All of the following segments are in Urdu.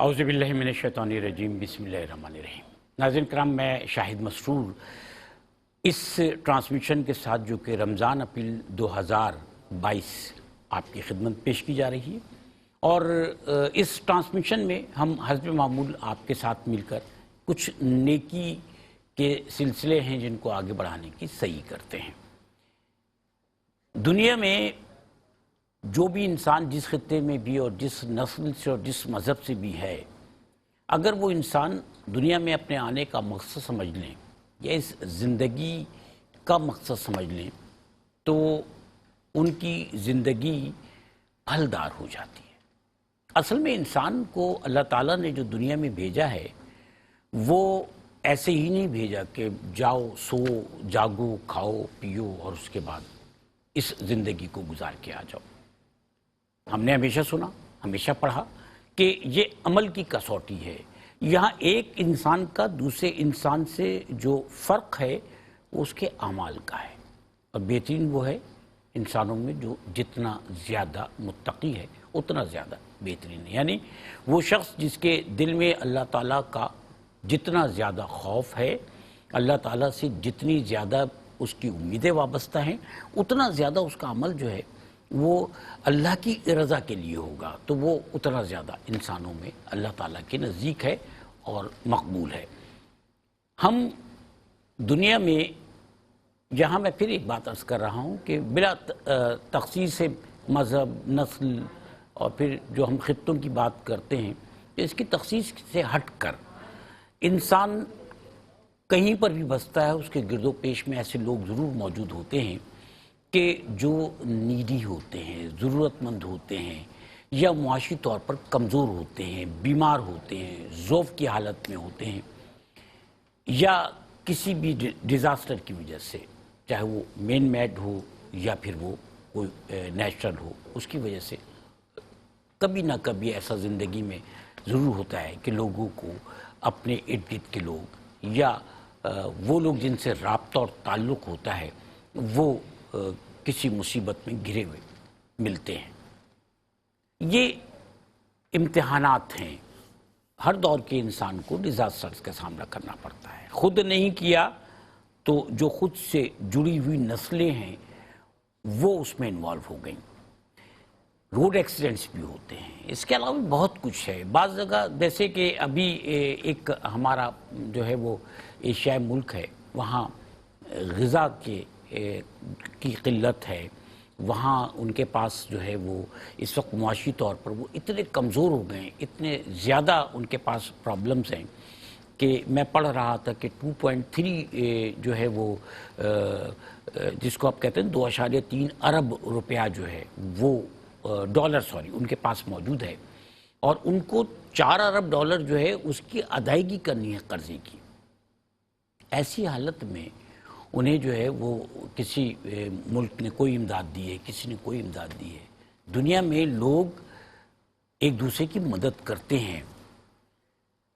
اعوذ باللہ من الشیطان الرجیم بسم اللہ الرحمن الرحیم۔ ناظرین کرام، میں شاہد مسرور اس ٹرانسمیشن کے ساتھ جو کہ رمضان اپریل 2022 آپ کی خدمت پیش کی جا رہی ہے، اور اس ٹرانسمیشن میں ہم حسب معمول آپ کے ساتھ مل کر کچھ نیکی کے سلسلے ہیں جن کو آگے بڑھانے کی صحیح کرتے ہیں۔ دنیا میں جو بھی انسان جس خطے میں بھی اور جس نسل سے اور جس مذہب سے بھی ہے، اگر وہ انسان دنیا میں اپنے آنے کا مقصد سمجھ لیں یا اس زندگی کا مقصد سمجھ لیں تو ان کی زندگی پھلدار ہو جاتی ہے۔ اصل میں انسان کو اللہ تعالیٰ نے جو دنیا میں بھیجا ہے وہ ایسے ہی نہیں بھیجا کہ جاؤ سو جاگو کھاؤ پیو اور اس کے بعد اس زندگی کو گزار کے آ جاؤ۔ ہم نے ہمیشہ سنا، ہمیشہ پڑھا کہ یہ عمل کی کسوٹی ہے۔ یہاں ایک انسان کا دوسرے انسان سے جو فرق ہے وہ اس کے اعمال کا ہے، اور بہترین وہ ہے انسانوں میں جو جتنا زیادہ متقی ہے اتنا زیادہ بہترین ہے، یعنی وہ شخص جس کے دل میں اللہ تعالیٰ کا جتنا زیادہ خوف ہے، اللہ تعالیٰ سے جتنی زیادہ اس کی امیدیں وابستہ ہیں، اتنا زیادہ اس کا عمل جو ہے وہ اللہ کی رضا کے لیے ہوگا، تو وہ اتنا زیادہ انسانوں میں اللہ تعالیٰ کے نزدیک ہے اور مقبول ہے۔ ہم دنیا میں جہاں میں پھر ایک بات عرض کر رہا ہوں کہ بلا تخصیص مذہب، نسل اور پھر جو ہم خطوں کی بات کرتے ہیں، اس کی تخصیص سے ہٹ کر انسان کہیں پر بھی بستا ہے، اس کے گرد و پیش میں ایسے لوگ ضرور موجود ہوتے ہیں کہ جو نیڈی ہوتے ہیں، ضرورت مند ہوتے ہیں، یا معاشی طور پر کمزور ہوتے ہیں، بیمار ہوتے ہیں، ضعف کی حالت میں ہوتے ہیں، یا کسی بھی ڈیزاسٹر کی وجہ سے، چاہے وہ مین میڈ ہو یا پھر وہ کوئی نیچرل ہو، اس کی وجہ سے کبھی نہ کبھی ایسا زندگی میں ضرور ہوتا ہے کہ لوگوں کو اپنے ارد گرد کے لوگ یا وہ لوگ جن سے رابطہ اور تعلق ہوتا ہے وہ کسی مصیبت میں گھرے ہوئے ملتے ہیں۔ یہ امتحانات ہیں، ہر دور کے انسان کو ڈیزاسٹرز کا سامنا کرنا پڑتا ہے۔ خود نہیں کیا تو جو خود سے جڑی ہوئی نسلیں ہیں وہ اس میں انوالو ہو گئیں۔ روڈ ایکسیڈنٹس بھی ہوتے ہیں، اس کے علاوہ بہت کچھ ہے۔ بعض جگہ جیسے کہ ابھی ایک ہمارا جو ہے وہ ایشیائی ملک ہے، وہاں غذا کی قلت ہے، وہاں ان کے پاس جو ہے وہ اس وقت معاشی طور پر وہ اتنے کمزور ہو گئے ہیں، اتنے زیادہ ان کے پاس پرابلمز ہیں کہ میں پڑھ رہا تھا کہ 2.3 جو ہے وہ جس کو آپ کہتے ہیں 2.3 ارب روپیہ جو ہے وہ ڈالر ان کے پاس موجود ہے، اور ان کو 4 ارب ڈالر جو ہے اس کی ادائیگی کرنی ہے قرضے کی۔ ایسی حالت میں انہیں جو ہے وہ کسی ملک نے کوئی امداد دی ہے، کسی نے کوئی امداد دی ہے۔ دنیا میں لوگ ایک دوسرے کی مدد کرتے ہیں،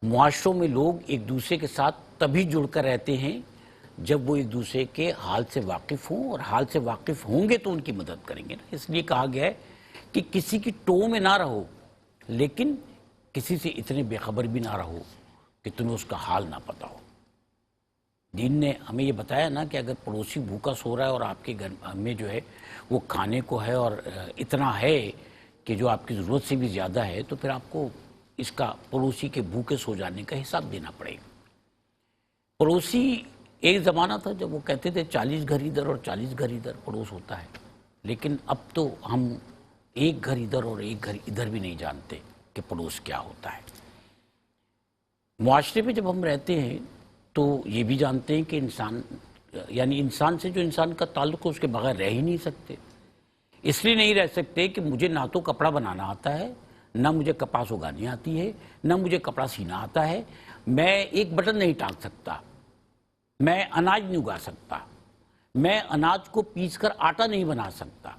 معاشروں میں لوگ ایک دوسرے کے ساتھ تبھی جڑ کر رہتے ہیں جب وہ ایک دوسرے کے حال سے واقف ہوں، اور حال سے واقف ہوں گے تو ان کی مدد کریں گے نا۔ اس لیے کہا گیا ہے کہ کسی کی ٹو میں نہ رہو، لیکن کسی سے اتنے بے خبر بھی نہ رہو کہ تمہیں اس کا حال نہ پتہ ہو۔ دین نے ہمیں یہ بتایا نا کہ اگر پڑوسی بھوکا سو رہا ہے اور آپ کے گھر میں جو ہے وہ کھانے کو ہے اور اتنا ہے کہ جو آپ کی ضرورت سے بھی زیادہ ہے، تو پھر آپ کو اس کا پڑوسی کے بھوکے سو جانے کا حساب دینا پڑے گا۔ پڑوسی ایک زمانہ تھا جب وہ کہتے تھے 40 گھر ادھر اور 40 گھر ادھر پڑوس ہوتا ہے، لیکن اب تو ہم ایک گھر ادھر اور ایک گھر ادھر بھی نہیں جانتے کہ پڑوس کیا ہوتا ہے۔ معاشرے میں جب ہم رہتے ہیں تو یہ بھی جانتے ہیں کہ یعنی انسان سے جو انسان کا تعلق ہے اس کے بغیر رہ ہی نہیں سکتے۔ اس لیے نہیں رہ سکتے کہ مجھے نہ تو کپڑا بنانا آتا ہے، نہ مجھے کپاس اگانی آتی ہے، نہ مجھے کپڑا سینا آتا ہے، میں ایک بٹن نہیں ٹانگ سکتا، میں اناج نہیں اگا سکتا، میں اناج کو پیس کر آٹا نہیں بنا سکتا،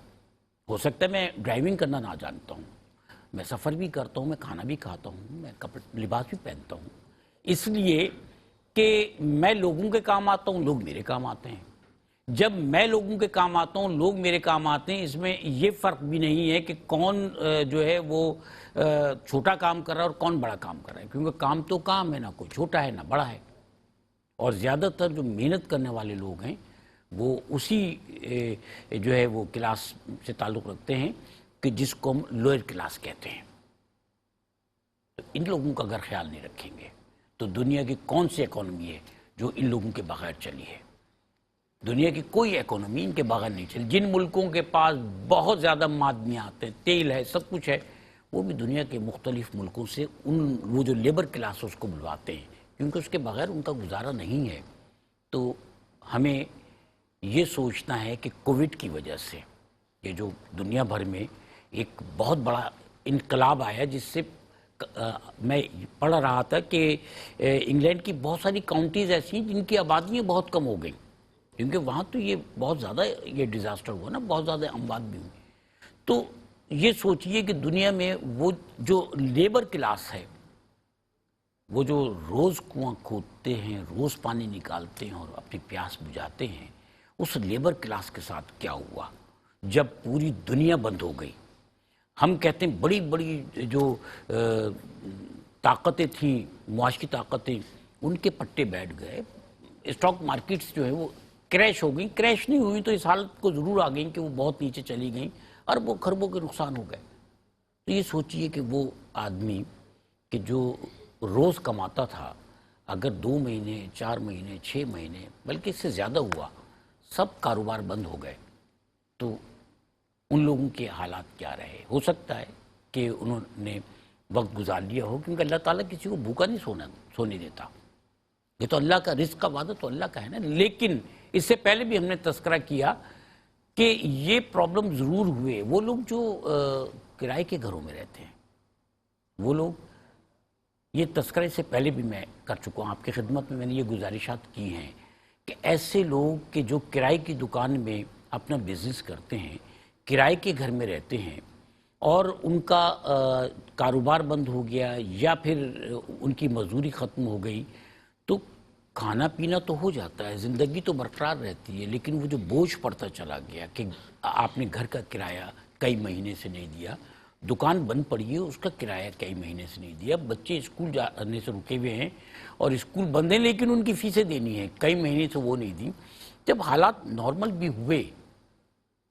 ہو سکتا ہے میں ڈرائیونگ کرنا نہ جانتا ہوں، میں سفر بھی کرتا ہوں، میں کھانا بھی کھاتا ہوں، میں لباس بھی پہنتا ہوں، اس لیے کہ میں لوگوں کے کام آتا ہوں، لوگ میرے کام آتے ہیں۔ جب میں لوگوں کے کام آتا ہوں، لوگ میرے کام آتے ہیں، اس میں یہ فرق بھی نہیں ہے کہ کون جو ہے وہ چھوٹا کام کر رہا ہے اور کون بڑا کام کر رہا ہے، کیونکہ کام تو کام ہے، نہ کوئی چھوٹا ہے نہ بڑا ہے۔ اور زیادہ تر جو محنت کرنے والے لوگ ہیں وہ اسی جو ہے وہ کلاس سے تعلق رکھتے ہیں کہ جس کو ہم لوئر کلاس کہتے ہیں۔ تو ان لوگوں کا اگر خیال نہیں رکھیں گے تو دنیا کی کون سی اکانومی ہے جو ان لوگوں کے بغیر چلی ہے؟ دنیا کی کوئی اکانومی ان کے بغیر نہیں چلی۔ جن ملکوں کے پاس بہت زیادہ معدنیات ہیں، تیل ہے، سب کچھ ہے، وہ بھی دنیا کے مختلف ملکوں سے وہ جو لیبر کلاس اس کو بلواتے ہیں، کیونکہ اس کے بغیر ان کا گزارا نہیں ہے۔ تو ہمیں یہ سوچنا ہے کہ کووڈ کی وجہ سے یہ جو دنیا بھر میں ایک بہت بڑا انقلاب آیا، جس سے میں پڑھ رہا تھا کہ انگلینڈ کی بہت ساری کاؤنٹیز ایسی ہیں جن کی آبادیاں بہت کم ہو گئیں، کیونکہ وہاں تو یہ بہت زیادہ یہ ڈیزاسٹر ہوا نا، بہت زیادہ اموات بھی ہوئی۔ تو یہ سوچئے کہ دنیا میں وہ جو لیبر کلاس ہے، وہ جو روز کنواں کھودتے ہیں، روز پانی نکالتے ہیں اور اپنی پیاس بجھاتے ہیں، اس لیبر کلاس کے ساتھ کیا ہوا جب پوری دنیا بند ہو گئی؟ ہم کہتے ہیں بڑی بڑی جو طاقتیں تھیں، معاشی طاقتیں، ان کے پٹے بیٹھ گئے، اسٹاک مارکیٹس جو ہے وہ کریش ہو گئیں۔ کریش نہیں ہوئی تو اس حالت کو ضرور آ گئیں کہ وہ بہت نیچے چلی گئیں، اربوں خربوں کے نقصان ہو گئے۔ تو یہ سوچئے کہ وہ آدمی کہ جو روز کماتا تھا، اگر 2 مہینے 4 مہینے 6 مہینے بلکہ اس سے زیادہ ہوا، سب کاروبار بند ہو گئے، تو ان لوگوں کے حالات کیا رہے؟ ہو سکتا ہے کہ انہوں نے وقت گزار لیا ہو، کیونکہ اللہ تعالیٰ کسی کو بھوکا نہیں سونے دیتا۔ یہ تو اللہ کا رزق کا وعدہ تو اللہ کا ہے نا۔ لیکن اس سے پہلے بھی ہم نے تذکرہ کیا کہ یہ پرابلم ضرور ہوئے۔ وہ لوگ جو کرائے کے گھروں میں رہتے ہیں، وہ لوگ، یہ تذکرے سے پہلے بھی میں کر چکا ہوں، آپ کی خدمت میں نے یہ گزارشات کی ہیں کہ ایسے لوگ کہ جو کرائے کی دکان میں اپنا بزنس کرتے ہیں، کرائے کے گھر میں رہتے ہیں اور ان کا کاروبار بند ہو گیا یا پھر ان کی مزدوری ختم ہو گئی، تو کھانا پینا تو ہو جاتا ہے، زندگی تو برقرار رہتی ہے، لیکن وہ جو بوجھ پڑتا چلا گیا کہ آپ نے گھر کا کرایہ کئی مہینے سے نہیں دیا، دکان بند پڑی ہے، اس کا کرایہ کئی مہینے سے نہیں دیا، بچے اسکول جانے سے رکے ہوئے ہیں اور اسکول بند ہیں لیکن ان کی فیسیں دینی ہیں، کئی مہینے سے وہ نہیں دیں۔ جب حالات نارمل بھی ہوئے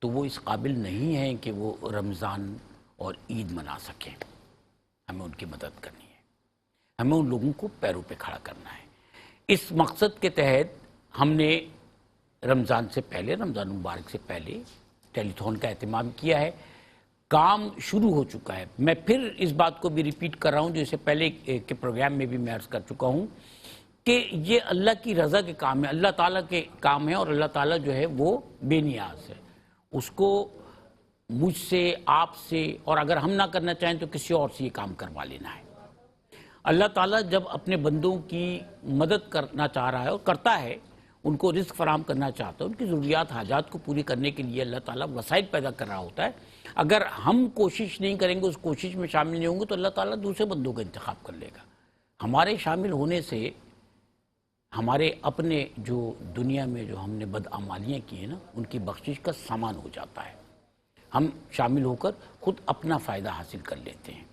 تو وہ اس قابل نہیں ہیں کہ وہ رمضان اور عید منا سکیں۔ ہمیں ان کی مدد کرنی ہے، ہمیں ان لوگوں کو پیروں پہ کھڑا کرنا ہے۔ اس مقصد کے تحت ہم نے رمضان سے پہلے، رمضان مبارک سے پہلے ٹیلی تھون کا اہتمام کیا ہے۔ کام شروع ہو چکا ہے۔ میں پھر اس بات کو بھی ریپیٹ کر رہا ہوں جو اس سے پہلے کے پروگرام میں بھی میں عرض کر چکا ہوں کہ یہ اللہ کی رضا کے کام ہے، اللہ تعالیٰ کے کام ہے، اور اللہ تعالیٰ جو ہے وہ بے نیاز ہے۔ اس کو مجھ سے، آپ سے، اور اگر ہم نہ کرنا چاہیں تو کسی اور سے یہ کام کروا لینا ہے۔ اللہ تعالیٰ جب اپنے بندوں کی مدد کرنا چاہ رہا ہے اور کرتا ہے، ان کو رزق فراہم کرنا چاہتا ہے، ان کی ضروریات حاجات کو پوری کرنے کے لیے اللہ تعالیٰ وسائل پیدا کر رہا ہوتا ہے۔ اگر ہم کوشش نہیں کریں گے، اس کوشش میں شامل نہیں ہوں گے، تو اللہ تعالیٰ دوسرے بندوں کا انتخاب کر لے گا۔ ہمارے شامل ہونے سے ہمارے اپنے جو دنیا میں جو ہم نے بدعمالیاں کی ہیں نا، ان کی بخشش کا سامان ہو جاتا ہے۔ ہم شامل ہو کر خود اپنا فائدہ حاصل کر لیتے ہیں،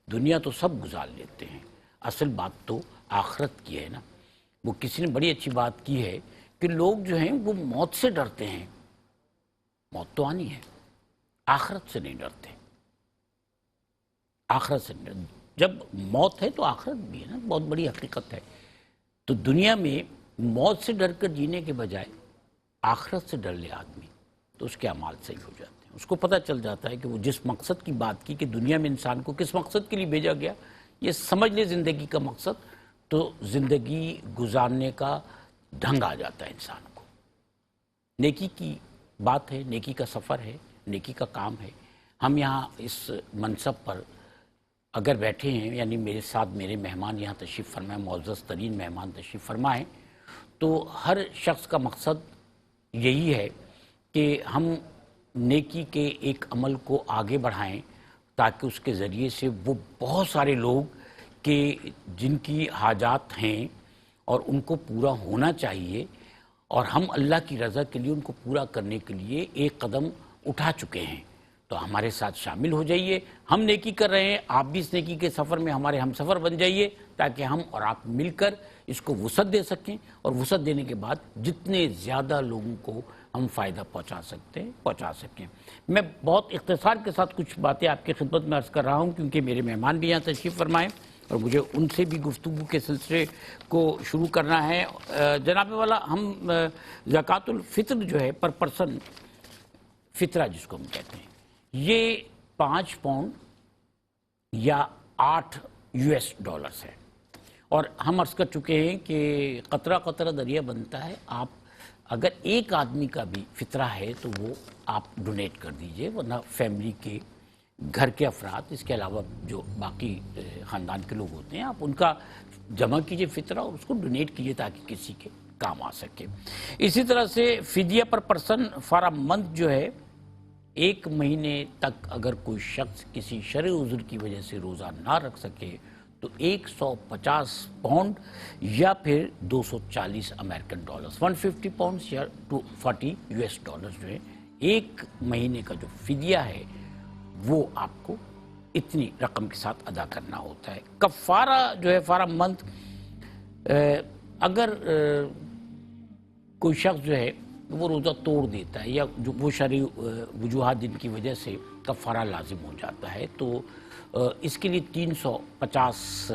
دنیا تو سب گزار لیتے ہیں، اصل بات تو آخرت کی ہے نا۔ وہ کسی نے بڑی اچھی بات کی ہے کہ لوگ جو ہیں وہ موت سے ڈرتے ہیں، موت تو آنی ہے، آخرت سے نہیں ڈرتے۔ آخرت سے نہیں ڈرتے۔ جب موت ہے تو آخرت بھی ہے نا، بہت بڑی حقیقت ہے۔ تو دنیا میں موت سے ڈر کر جینے کے بجائے آخرت سے ڈر لے آدمی تو اس کے اعمال صحیح ہو جاتے ہیں۔ اس کو پتہ چل جاتا ہے کہ وہ جس مقصد کی بات کی کہ دنیا میں انسان کو کس مقصد کے لیے بھیجا گیا، یہ سمجھ لے زندگی کا مقصد، تو زندگی گزارنے کا ڈھنگ آ جاتا ہے انسان کو۔ نیکی کی بات ہے، نیکی کا سفر ہے، نیکی کا کام ہے۔ ہم یہاں اس منصب پر اگر بیٹھے ہیں، یعنی میرے ساتھ میرے مہمان یہاں تشریف فرمائے، معزز ترین مہمان تشریف فرمائیں، تو ہر شخص کا مقصد یہی ہے کہ ہم نیکی کے ایک عمل کو آگے بڑھائیں تاکہ اس کے ذریعے سے وہ بہت سارے لوگ کہ جن کی حاجات ہیں اور ان کو پورا ہونا چاہیے، اور ہم اللہ کی رضا کے لیے ان کو پورا کرنے کے لیے ایک قدم اٹھا چکے ہیں، تو ہمارے ساتھ شامل ہو جائیے۔ ہم نیکی کر رہے ہیں، آپ بھی اس نیکی کے سفر میں ہمارے ہم سفر بن جائیے، تاکہ ہم اور آپ مل کر اس کو وسعت دے سکیں، اور وسعت دینے کے بعد جتنے زیادہ لوگوں کو ہم فائدہ پہنچا سکیں۔ میں بہت اختصار کے ساتھ کچھ باتیں آپ کی خدمت میں عرض کر رہا ہوں، کیونکہ میرے مہمان بھی یہاں تشریف فرمائیں اور مجھے ان سے بھی گفتگو کے سلسلے کو شروع کرنا ہے۔ جناب والا، ہم زکوٰۃ الفطر جو ہے پر پرسن فطرہ جس کو ہم کہتے ہیں، یہ 5 پاؤنڈ یا 8 US ڈالرز ہے، اور ہم عرض کر چکے ہیں کہ قطرہ قطرہ دریا بنتا ہے۔ آپ اگر ایک آدمی کا بھی فطرہ ہے تو وہ آپ ڈونیٹ کر دیجئے، ورنہ فیملی کے گھر کے افراد، اس کے علاوہ جو باقی خاندان کے لوگ ہوتے ہیں، آپ ان کا جمع کیجئے فطرہ اور اس کو ڈونیٹ کیجئے تاکہ کسی کے کام آ سکے۔ اسی طرح سے فدیہ پر پرسن فار منتھ جو ہے، 1 مہینے تک اگر کوئی شخص کسی شرعی عذر کی وجہ سے روزہ نہ رکھ سکے تو 150 پاؤنڈ یا پھر 240 امریکن ڈالرز، 150 پاؤنڈز یا 240 US ڈالرز جو ہے، 1 مہینے کا جو فدیہ ہے وہ آپ کو اتنی رقم کے ساتھ ادا کرنا ہوتا ہے۔ کفارہ جو ہے فار منتھ، اگر کوئی شخص جو ہے وہ روزہ توڑ دیتا ہے یا جو وہ شرعی وجوہات جن کی وجہ سے کفارہ لازم ہو جاتا ہے، تو اس کے لیے 350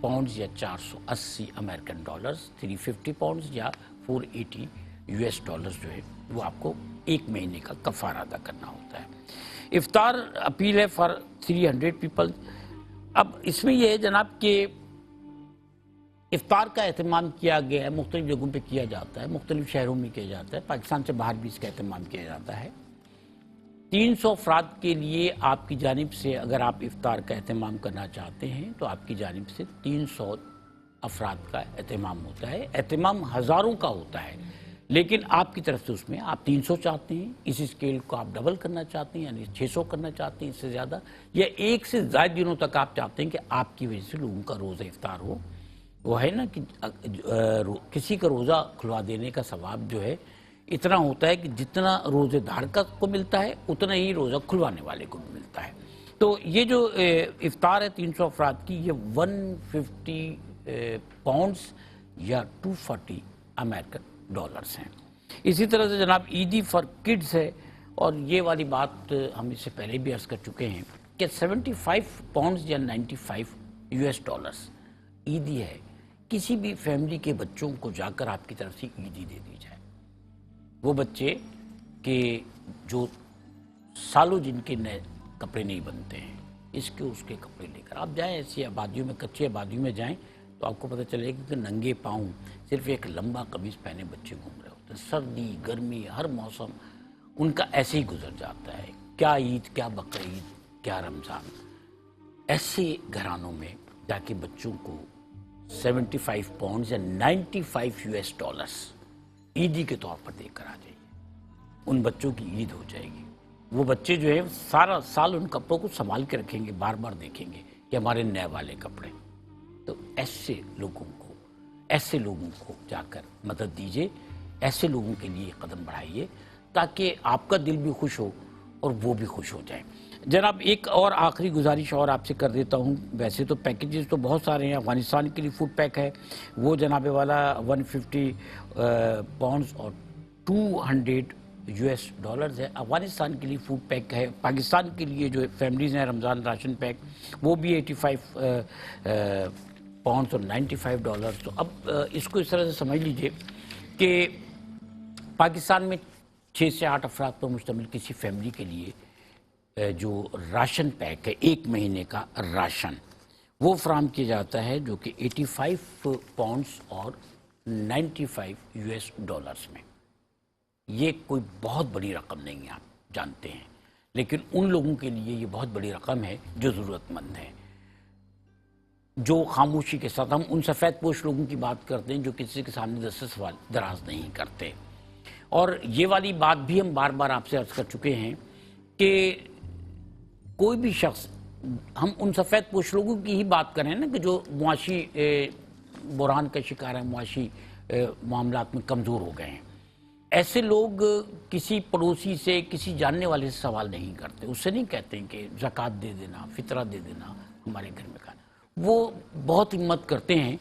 پاؤنڈز یا 480 امریکن ڈالرز، 350 پاؤنڈز یا 480 US ڈالرز جو ہے وہ آپ کو 1 مہینے کا کفارہ ادا کرنا ہوتا ہے۔ افطار اپیل ہے فار 300 پیپل۔ اب اس میں یہ ہے جناب کہ افطار کا اہتمام کیا گیا ہے، مختلف جگہوں پہ کیا جاتا ہے، مختلف شہروں میں کیا جاتا ہے، پاکستان سے باہر بھی اس کا اہتمام کیا جاتا ہے۔ 300 افراد کے لیے آپ کی جانب سے اگر آپ افطار کا اہتمام کرنا چاہتے ہیں تو آپ کی جانب سے 300 افراد کا اہتمام ہوتا ہے۔ اہتمام ہزاروں کا ہوتا ہے، لیکن آپ کی طرف سے اس میں آپ 300 چاہتے ہیں، اس اسکیل کو آپ ڈبل کرنا چاہتے ہیں، یعنی 600 کرنا چاہتے ہیں، اس سے زیادہ، یا 1 سے زائد دنوں تک آپ چاہتے ہیں کہ آپ کی وجہ سے لوگوں کا روزہ افطار ہو۔ وہ ہے نا کہ کسی کا روزہ کھلوا دینے کا ثواب جو ہے اتنا ہوتا ہے کہ جتنا روزے دار کو ملتا ہے اتنا ہی روزہ کھلوانے والے کو بھی ملتا ہے۔ تو یہ جو افطار ہے 300 افراد کی، یہ 150 پاؤنڈز یا 240 امریکن ڈالرز ہیں۔ اسی طرح سے جناب عیدی فار کڈز ہے، اور یہ والی بات ہم اس سے پہلے بھی عرض کر چکے ہیں کہ 75 پاؤنڈز یا 95 US ڈالرز عیدی ہے۔ کسی بھی فیملی کے بچوں کو جا کر آپ کی طرف سے عیدی دے دی جائے، وہ بچے کہ جو سالوں جن کے نئے کپڑے نہیں بنتے ہیں، اس کے کپڑے لے کر آپ جائیں، ایسی آبادیوں میں، کچی آبادیوں میں جائیں تو آپ کو پتہ چلے گا کہ ننگے پاؤں صرف ایک لمبا قمیص پہنے بچے گھوم رہے ہوتے ہیں۔ سردی گرمی ہر موسم ان کا ایسے ہی گزر جاتا ہے، کیا عید، کیا بقرعید، کیا رمضان۔ ایسے گھرانوں میں جا کے بچوں کو 75 پاؤنڈز یا 95 US ڈالرز عیدی کے طور پر دے کر آ جائیے، ان بچوں کی عید ہو جائے گی۔ وہ بچے جو ہے سارا سال ان کپڑوں کو سنبھال کے رکھیں گے، بار بار دیکھیں گے کہ ہمارے نئے والے کپڑے۔ تو ایسے لوگوں کو جا کر مدد دیجئے، ایسے لوگوں کے لیے قدم بڑھائیے تاکہ آپ کا دل بھی خوش ہو اور وہ بھی خوش ہو جائیں۔ جناب ایک اور آخری گزارش اور آپ سے کر دیتا ہوں، ویسے تو پیکیجز تو بہت سارے ہیں۔ افغانستان کے لیے فوڈ پیک ہے، وہ جناب والا 150 پاؤنڈز اور 200 US ڈالرز ہے۔ افغانستان کے لیے فوڈ پیک ہے۔ پاکستان کے لیے جو فیملیز ہیں رمضان راشن پیک، وہ بھی 85 پاؤنڈز اور 95 ڈالرز۔ تو اب اس کو اس طرح سے سمجھ لیجئے کہ پاکستان میں 6 سے 8 افراد پر مشتمل کسی فیملی کے لیے جو راشن پیک ہے 1 مہینے کا راشن، وہ فراہم کیا جاتا ہے، جو کہ 85 پاؤنڈز اور 95 US ڈالرز میں۔ یہ کوئی بہت بڑی رقم نہیں ہے، آپ جانتے ہیں، لیکن ان لوگوں کے لیے یہ بہت بڑی رقم ہے جو ضرورت مند ہیں، جو خاموشی کے ساتھ، ہم ان سفید پوش لوگوں کی بات کرتے ہیں جو کسی کے سامنے دست سوال دراز نہیں کرتے۔ اور یہ والی بات بھی ہم بار بار آپ سے عرض کر چکے ہیں کہ کوئی بھی شخص، ہم ان سفید پوش لوگوں کی ہی بات کریں نا کہ جو معاشی بحران کا شکار ہیں، معاشی معاملات میں کمزور ہو گئے ہیں، ایسے لوگ کسی پڑوسی سے کسی جاننے والے سے سوال نہیں کرتے، اس سے نہیں کہتے ہیں کہ زکوٰۃ دے دینا، فطرہ دے دینا ہمارے گھر میں کھانا. وہ بہت ہمت کرتے ہیں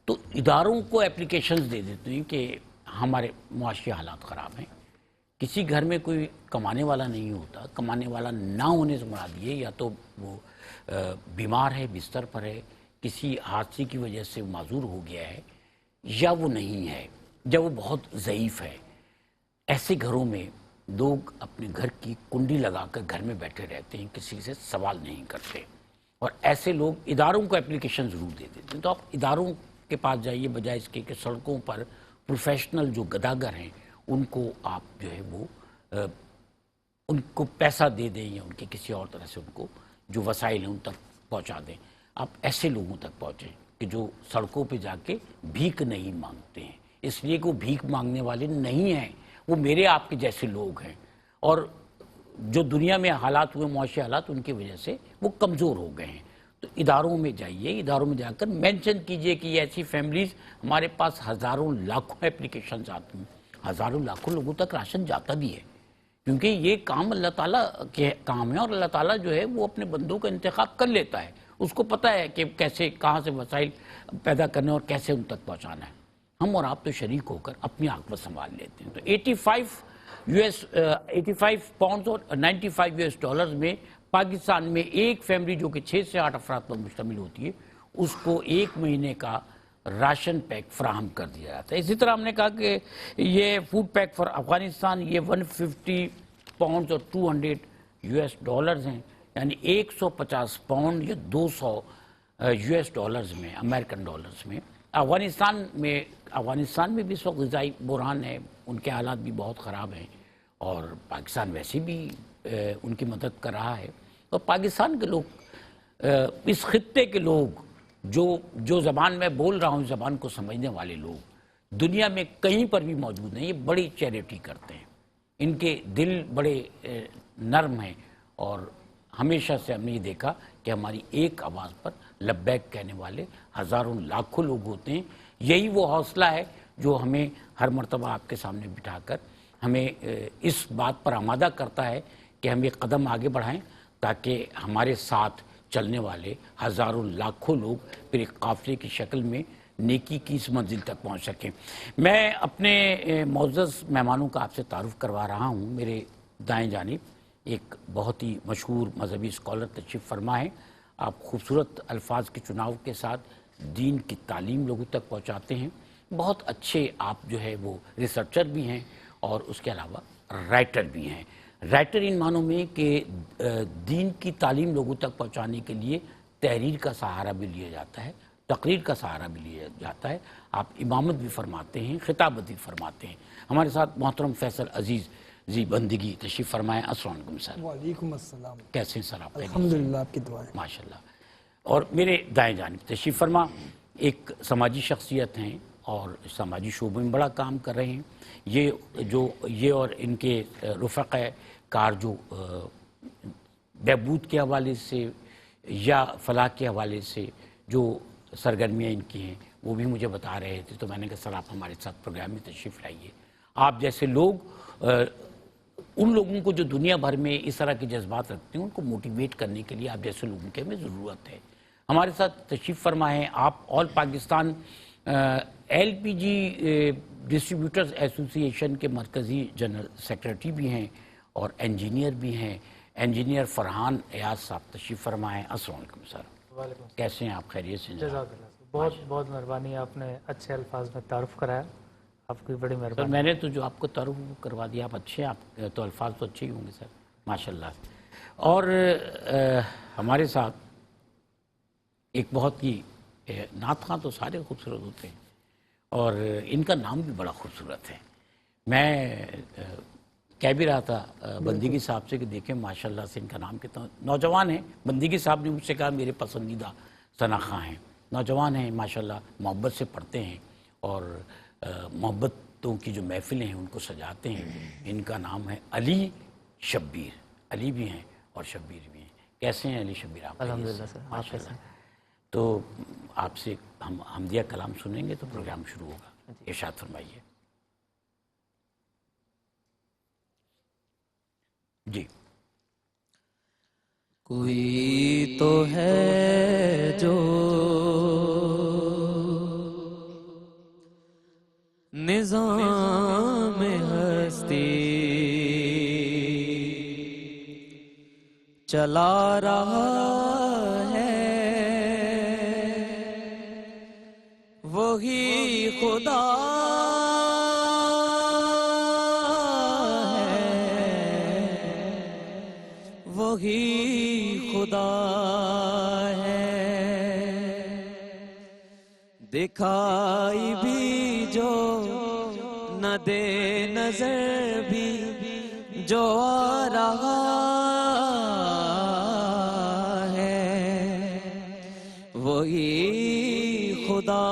تو اداروں کو اپلیکیشنز دے دیتے ہیں کہ ہمارے معاشی حالات خراب ہیں. کسی گھر میں کوئی کمانے والا نہیں ہوتا، کمانے والا نہ ہونے سے مراد یہ یا تو وہ بیمار ہے، بستر پر ہے، کسی حادثے کی وجہ سے معذور ہو گیا ہے، یا وہ نہیں ہے، یا وہ بہت ضعیف ہے. ایسے گھروں میں لوگ اپنے گھر کی کنڈی لگا کر گھر میں بیٹھے رہتے ہیں، کسی سے سوال نہیں کرتے. اور ایسے لوگ اداروں کو اپلیکیشن ضرور دے دیتے ہیں. تو آپ اداروں کے پاس جائیے بجائے اس کے کہ سڑکوں پر پروفیشنل جو گداگر ہیں ان کو آپ جو ہے وہ ان کو پیسہ دے دیں یا ان کے کسی اور طرح سے ان کو جو وسائل ہیں ان تک پہنچا دیں. آپ ایسے لوگوں تک پہنچیں کہ جو سڑکوں پہ جا کے بھیک نہیں مانگتے ہیں، اس لیے کہ وہ بھیک مانگنے والے نہیں ہیں، وہ میرے آپ کے جیسے لوگ ہیں. اور جو دنیا میں حالات ہوئے، معاشی حالات، ان کی وجہ سے وہ کمزور ہو گئے ہیں. تو اداروں میں جائیے، اداروں میں جا کر مینشن کیجئے کہ یہ ایسی فیملیز، ہمارے پاس ہزاروں لاکھوں اپلیکیشنز آتی ہیں، ہزاروں لاکھوں لوگوں تک راشن جاتا بھی ہے، کیونکہ یہ کام اللہ تعالیٰ کے کام ہے اور اللہ تعالیٰ جو ہے وہ اپنے بندوں کا انتخاب کر لیتا ہے. اس کو پتہ ہے کہ کیسے کہاں سے وسائل پیدا کرنے اور کیسے ان تک پہنچانا ہے. ہم اور آپ تو شریک ہو کر اپنی عاقبت سنبھال لیتے ہیں. تو 85 پاؤنڈز اور 95 US ڈالرز میں پاکستان میں ایک فیملی جو کہ 6 سے 8 افراد پر مشتمل ہوتی ہے اس کو ایک مہینے کا راشن پیک فراہم کر دیا جاتا ہے. اسی طرح ہم نے کہا کہ یہ فوڈ پیک فار افغانستان یہ 150 پاؤنڈز اور 200 US ڈالرز ہیں، یعنی 150 پاؤنڈ یا 200 US ڈالرز میں، امریکن ڈالرز میں. افغانستان میں بھی اس وقت غذائی بحران ہے، ان کے حالات بھی بہت خراب ہیں اور پاکستان ویسے بھی ان کی مدد کر رہا ہے. اور پاکستان کے لوگ، اس خطے کے لوگ، جو زبان میں بول رہا ہوں، زبان کو سمجھنے والے لوگ دنیا میں کہیں پر بھی موجود ہیں. یہ بڑی چیریٹی کرتے ہیں، ان کے دل بڑے نرم ہیں اور ہمیشہ سے ہم نے یہ دیکھا کہ ہماری ایک آواز پر لبیک کہنے والے ہزاروں لاکھوں لوگ ہوتے ہیں. یہی وہ حوصلہ ہے جو ہمیں ہر مرتبہ آپ کے سامنے بٹھا کر ہمیں اس بات پر آمادہ کرتا ہے کہ ہم ایک قدم آگے بڑھائیں تاکہ ہمارے ساتھ چلنے والے ہزاروں لاکھوں لوگ پھر ایک قافلے کی شکل میں نیکی کی اس منزل تک پہنچ سکیں. میں اپنے معزز مہمانوں کا آپ سے تعارف کروا رہا ہوں. میرے دائیں جانب ایک بہت ہی مشہور مذہبی اسکالر تشریف فرما ہے. آپ خوبصورت الفاظ کے چناؤ کے ساتھ دین کی تعلیم لوگوں تک پہنچاتے ہیں. بہت اچھے آپ جو ہے وہ ریسرچر بھی ہیں اور اس کے علاوہ رائٹر بھی ہیں. رائٹر ان معنوں میں کہ دین کی تعلیم لوگوں تک پہنچانے کے لیے تحریر کا سہارا بھی لیا جاتا ہے، تقریر کا سہارا بھی لیا جاتا ہے. آپ امامت بھی فرماتے ہیں، خطابت بھی فرماتے ہیں. ہمارے ساتھ محترم فیصل عزیز جی بندگی تشریف فرمائیں. السلام علیکم سر. وعلیکم السلام. کیسے ہیں سر آپ؟ الحمدللہ، آپ کی دعائیں. ماشاءاللہ. اور میرے دائیں جانب تشریف فرما ایک سماجی شخصیت ہیں اور سماجی شعبے میں بڑا کام کر رہے ہیں. یہ اور ان کے رفقا کار جو بہبود کے حوالے سے یا فلاح کے حوالے سے جو سرگرمیاں ان کی ہیں وہ بھی مجھے بتا رہے تھے. تو میں نے کہا سر آپ ہمارے ساتھ پروگرام میں تشریف لائیے. آپ جیسے لوگ ان لوگوں کو جو دنیا بھر میں اس طرح کے جذبات رکھتے ہیں ان کو موٹیویٹ کرنے کے لیے آپ جیسے لوگوں کی ہمیں ضرورت ہے. ہمارے ساتھ تشریف فرما ہے آپ آل پاکستان LPG ڈسٹریبیوٹرز ایسوسی ایشن کے مرکزی جنرل سیکرٹری بھی ہیں اور انجینئر بھی ہیں. انجینئر فرحان ایاز صاحب تشریف فرما ہے. السلام علیکم سر. وعلیکم. کیسے ہیں آپ؟ خیریت سے؟ جزاک اللہ. بہت بہت مہربانی، آپ نے اچھے الفاظ میں تعارف کرایا، آپ کی بڑی سر مہربانی. میں نے تو جو آپ کو تعارف کروا دیا، آپ اچھے ہیں، آپ تو الفاظ تو اچھے ہی ہوں گے سر ماشاءاللہ. اور ہمارے ساتھ ایک بہت ہی نعت خواں تو سارے خوبصورت ہوتے ہیں اور ان کا نام بھی بڑا خوبصورت ہے. میں کہہ بھی رہا تھا بندگی صاحب سے کہ دیکھیں ماشاءاللہ سے ان کا نام کتنا نوجوان ہے. بندگی صاحب نے مجھ سے کہا میرے پسندیدہ ثنا خواں ہیں، نوجوان ہیں ماشاءاللہ، محبت سے پڑھتے ہیں اور محبتوں کی جو محفلیں ہیں ان کو سجاتے ہیں. ان کا نام ہے علی شبیر. علی بھی ہیں اور شبیر بھی ہیں. کیسے ہیں علی شبیر آپ؟ الحمدللہ سر. ماشاءاللہ. تو آپ سے ہم حمدیہ کلام سنیں گے تو پروگرام شروع ہوگا. ارشاد فرمائیے. جی کوئی تو ہے جو نظام ہستی چلا رہا ہے، وہی خدا وہی خدا ہے، دکھائی بھی جو نہ دے نظر بھی جو آ رہا ہے، وہی خدا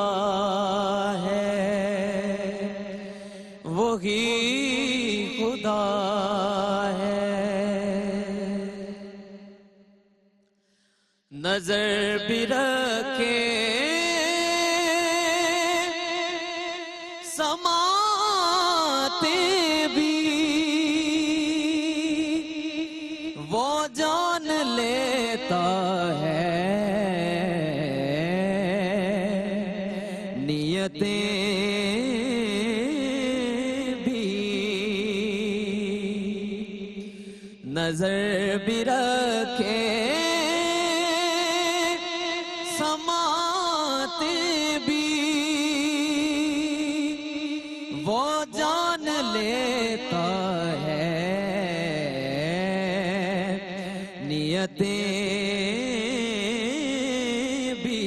ہے، وہی خدا ہے۔ نظر بھی رکھے سماتے بھی وہ جان لیتا ہے، نیتیں بھی نظر بھی رکھے سماتے بھی وہ جان لیتا ہے، نیتیں بھی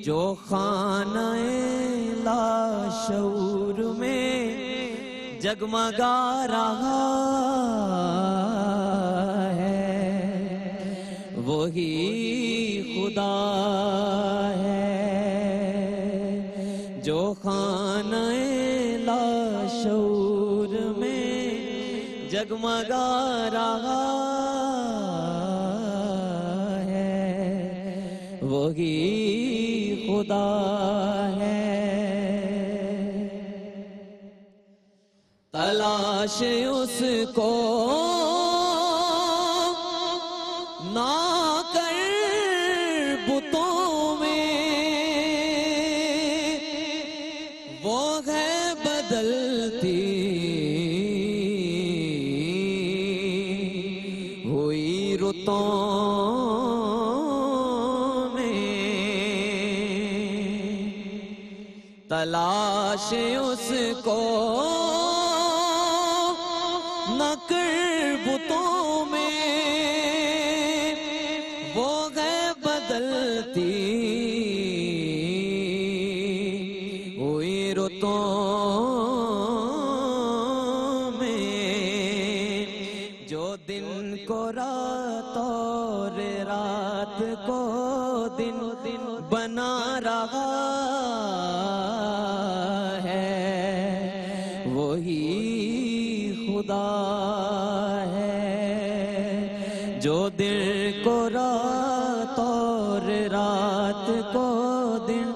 جو خانہ لاشعور میں جگمگا رہا ہے، وہی خدا ہے، جو خانہ لاشعور میں جگمگا رہا ہے، وہی خدا ہے۔ تلاش اس کو نہ کر بتوں میں، وہ ہے بدلتی ہوئی رتوں میں، تلاش اس کو نہ کر بتوں میں، وہ ہے بدلتی ہوئی رتوں میں، جو دن کو رات اور رات کو دن بنا رہا ہے، وہی خدا ہے، جو دن کو رات اور رات کو دن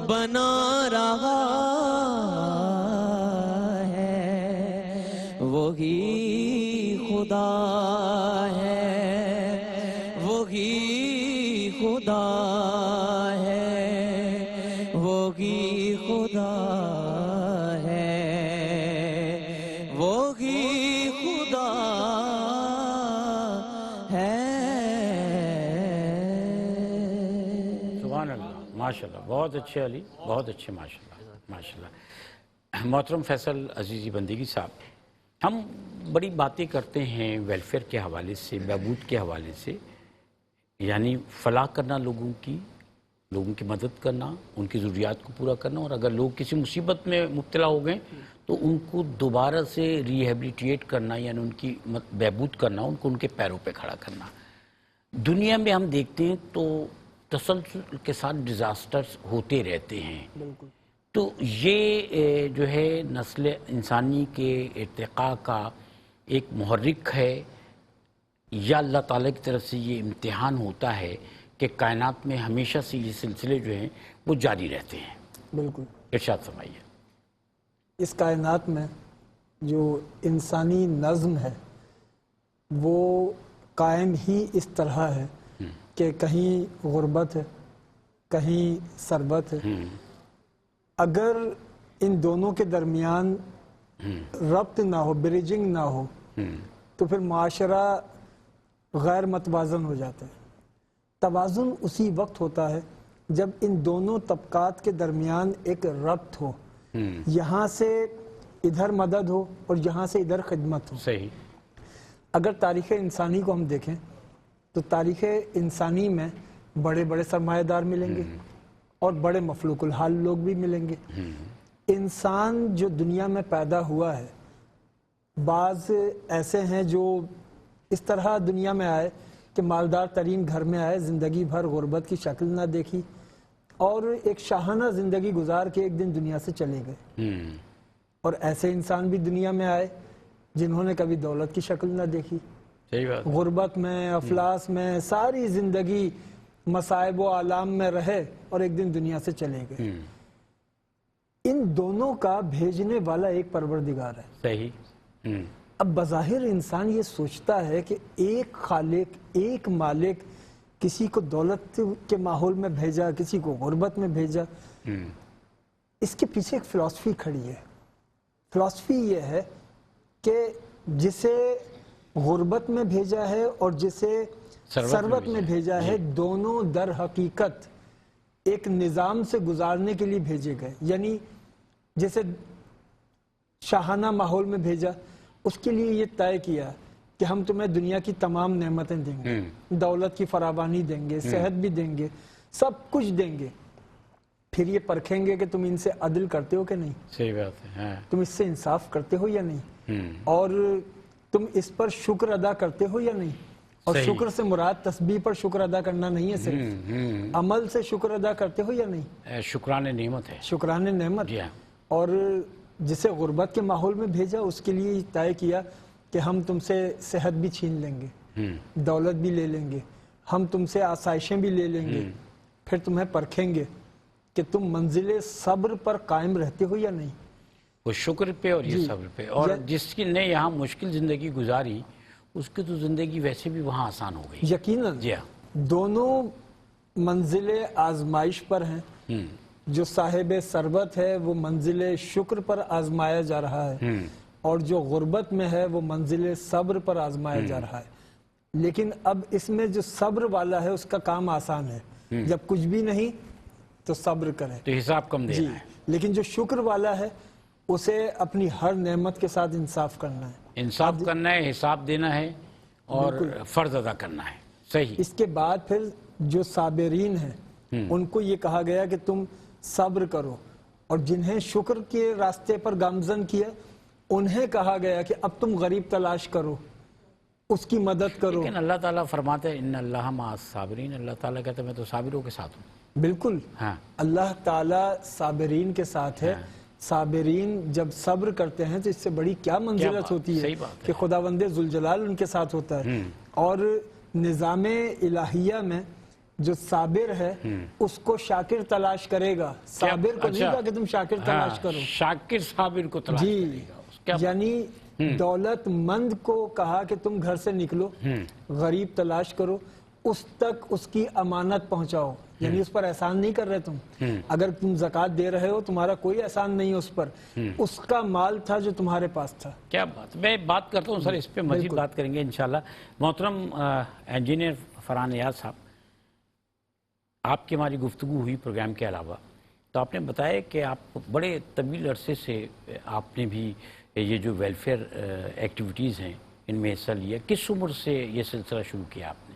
بنا رہا ہے، وہی خدا ہے، وہی خدا ہے، وہی خدا ہے، وہی خدا ہے۔ سبحان اللہ، ماشاءاللہ، بہت اچھے علی، بہت اچھے، ماشاءاللہ ماشاءاللہ۔ محترم فیصل عزیزی بندگی صاحب، ہم بڑی باتیں کرتے ہیں ویلفیئر کے حوالے سے، بہبود کے حوالے سے، یعنی فلاح کرنا لوگوں کی مدد کرنا، ان کی ضروریات کو پورا کرنا، اور اگر لوگ کسی مصیبت میں مبتلا ہو گئے تو ان کو دوبارہ سے ریہیبلیٹیٹ کرنا، یعنی ان کی بہبود کرنا، ان کو ان کے پیروں پہ کھڑا کرنا۔ دنیا میں ہم دیکھتے ہیں تو تسلسل کے ساتھ ڈیزاسٹرز ہوتے رہتے ہیں، بالکل تو یہ جو ہے نسل انسانی کے ارتقاء کا ایک محرک ہے، یا اللہ تعالیٰ کی طرف سے یہ امتحان ہوتا ہے کہ کائنات میں ہمیشہ سے یہ سلسلے جو ہیں وہ جاری رہتے ہیں؟ بالکل۔ ارشاد فرمائیے۔ اس کائنات میں جو انسانی نظم ہے وہ قائم ہی اس طرح ہے کہ کہیں غربت ہے، کہیں ثروت ہے. اگر ان دونوں کے درمیان ربط نہ ہو، بریجنگ نہ ہو، تو پھر معاشرہ غیر متوازن ہو جاتا ہے. توازن اسی وقت ہوتا ہے جب ان دونوں طبقات کے درمیان ایک ربط ہو، یہاں سے ادھر مدد ہو اور یہاں سے ادھر خدمت ہو. صحیح. اگر تاریخ انسانی کو ہم دیکھیں تو تاریخ انسانی میں بڑے بڑے سرمایہ دار ملیں گے اور بڑے مفلوق الحال لوگ بھی ملیں گے. انسان جو دنیا میں پیدا ہوا ہے، بعض ایسے ہیں جو اس طرح دنیا میں آئے کہ مالدار ترین گھر میں آئے، زندگی بھر غربت کی شکل نہ دیکھی اور ایک شاہانہ زندگی گزار کے ایک دن دنیا سے چلے گئے. اور ایسے انسان بھی دنیا میں آئے جنہوں نے کبھی دولت کی شکل نہ دیکھی، صحیح بات. غربت میں، افلاس میں ساری زندگی مصائب و آلام میں رہے اور ایک دن دنیا سے چلے گئے. ان دونوں کا بھیجنے والا ایک پروردگار ہے. صحیح. اب بظاہر انسان یہ سوچتا ہے کہ ایک خالق، ایک مالک کسی کو دولت کے ماحول میں بھیجا، کسی کو غربت میں بھیجا. اس کے پیچھے ایک فلسفی کھڑی ہے. فلسفی یہ ہے کہ جسے غربت میں بھیجا ہے اور جسے ثروت میں بھیجا ہے، دونوں در حقیقت ایک نظام سے گزارنے کے لیے بھیجے گئے. یعنی جیسے شاہانہ ماحول میں بھیجا، اس کے لیے یہ طے کیا کہ ہم تمہیں دنیا کی تمام نعمتیں دیں گے، دولت کی فراوانی دیں گے، صحت بھی دیں گے، سب کچھ دیں گے. پھر یہ پرکھیں گے کہ تم ان سے عدل کرتے ہو کہ نہیں، صحیح بات ہے. تم اس سے انصاف کرتے ہو یا نہیں، اور تم اس پر شکر ادا کرتے ہو یا نہیں. اور شکر سے مراد تسبیح پر شکر ادا کرنا نہیں ہے، صرف عمل سے شکر ادا کرتے ہو یا نہیں. شکران نعمت ہے. شکران نعمت. اور جسے غربت کے ماحول میں بھیجا، اس کے لیے طے کیا کہ ہم تم سے صحت بھی چھین لیں گے، دولت بھی لے لیں گے، ہم تم سے آسائشیں بھی لے لیں گے. پھر تمہیں پرکھیں گے کہ تم منزل صبر پر قائم رہتے ہو یا نہیں. وہ شکر پہ اور یہ صبر پہ. اور جس کی نے یہاں مشکل زندگی گزاری، اس کی تو زندگی ویسے بھی وہاں آسان ہو گئی. یقیناً دونوں منزل آزمائش پر ہیں. جو صاحب ثروت ہے وہ منزل شکر پر آزمایا جا رہا ہے، اور جو غربت میں ہے وہ منزل صبر پر آزمایا جا رہا ہے. لیکن اب اس میں جو صبر والا ہے اس کا کام آسان ہے. جب کچھ بھی نہیں تو صبر کرے، تو حساب کم دینا ہے. لیکن جو شکر والا ہے اسے اپنی ہر نعمت کے ساتھ انصاف کرنا ہے. انصاف کرنا ہے، حساب دینا ہے اور فرض ادا کرنا ہے. صحیح. اس کے بعد پھر جو صابرین ہیں ان کو یہ کہا گیا کہ تم صبر کرو، اور جنہیں شکر کے راستے پر گامزن کیا انہیں کہا گیا کہ اب تم غریب تلاش کرو، اس کی مدد کرو. لیکن اللہ تعالیٰ فرماتے ہیں ان اللہ مع الصابرین. اللہ تعالیٰ کہتے ہیں میں تو صابروں کے ساتھ ہوں. بالکل. اللہ تعالیٰ صابرین کے ساتھ ہے. صابرین جب صبر کرتے ہیں تو اس سے بڑی کیا منزلت ہوتی ہے کہ خداوند ذوالجلال ان کے ساتھ ہوتا ہے. اور نظام الہیہ میں جو صابر ہے اس کو شاکر تلاش کرے گا. صابر کو نہیں کہا کہ تم شاکر تلاش کرو، شاکر صابر کو تلاش کرے گا. یعنی دولت مند کو کہا کہ تم گھر سے نکلو، غریب تلاش کرو، اس تک اس کی امانت پہنچاؤ. یعنی اس پر احسان نہیں کر رہے تم. اگر تم زکوٰۃ دے رہے ہو تمہارا کوئی احسان نہیں اس پر، اس کا مال تھا جو تمہارے پاس تھا. کیا بات. میں بات کرتا ہوں سر، اس پہ مزید بات کریں گے انشاءاللہ. محترم انجینئر فرحان ایاز صاحب، آپ کی ہماری گفتگو ہوئی پروگرام کے علاوہ، تو آپ نے بتایا کہ آپ بڑے طویل عرصے سے آپ نے بھی یہ جو ویلفیئر ایکٹیویٹیز ہیں ان میں حصہ لیا. کس عمر سے یہ سلسلہ شروع کیا آپ نے؟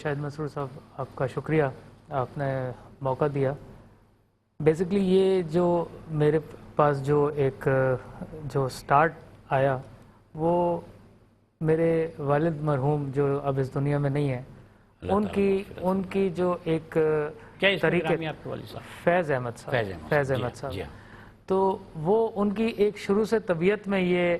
شاہد مسرور صاحب، آپ کا شکریہ، آپ نے موقع دیا. بیسکلی یہ جو میرے پاس جو ایک جو سٹارٹ آیا وہ میرے والد مرحوم جو اب اس دنیا میں نہیں ہیں، ان کی جو ایک طریقے، فیض احمد صاحب، تو وہ ان کی ایک شروع سے طبیعت میں یہ،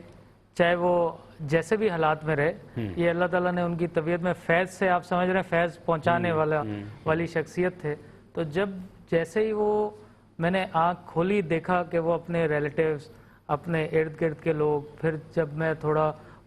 چاہے وہ جیسے بھی حالات میں رہے، یہ اللہ تعالیٰ نے ان کی طبیعت میں فیض سے، آپ سمجھ رہے ہیں، فیض پہنچانے والی شخصیت تھے. تو جب جیسے ہی وہ میں نے آنکھ کھولی، دیکھا کہ وہ اپنے ریلیٹیوز، اپنے ارد گرد کے لوگ، پھر جب میں تھوڑا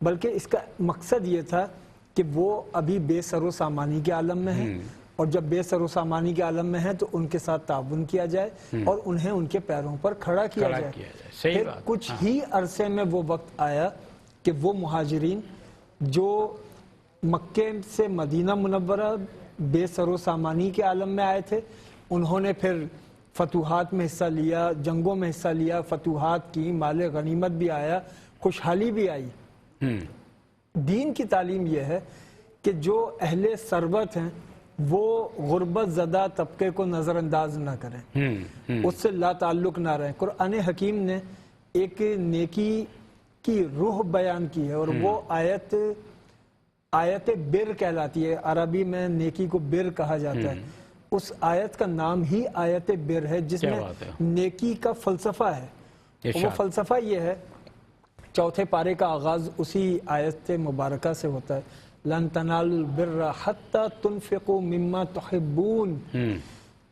بلکہ اس کا مقصد یہ تھا کہ وہ ابھی بے سر و سامانی کے عالم میں ہیں، اور جب بے سر و سامانی کے عالم میں ہیں تو ان کے ساتھ تعاون کیا جائے اور انہیں ان کے پیروں پر کھڑا کیا جائے۔ صحیح پھر بات۔ کچھ ہی عرصے میں وہ وقت آیا کہ وہ مہاجرین جو مکے سے مدینہ منورہ بے سر و سامانی کے عالم میں آئے تھے، انہوں نے پھر فتوحات میں حصہ لیا، جنگوں میں حصہ لیا، فتوحات کی، مال غنیمت بھی آیا، خوشحالی بھی آئی۔ دین کی تعلیم یہ ہے کہ جو اہل ثروت ہیں وہ غربت زدہ طبقے کو نظر انداز نہ کریں، اس سے لا تعلق نہ رہیں۔ قرآن حکیم نے ایک نیکی کی روح بیان کی ہے، اور وہ آیت بر کہلاتی ہے، عربی میں نیکی کو بر کہا جاتا ہے۔ اس آیت کا نام ہی آیت بر ہے، جس میں نیکی کا فلسفہ ہے۔ وہ فلسفہ یہ ہے، چوتھے پارے کا آغاز اسی آیت مبارکہ سے ہوتا ہے، لن تنالوا البر حتی تنفقوا مما تحبون۔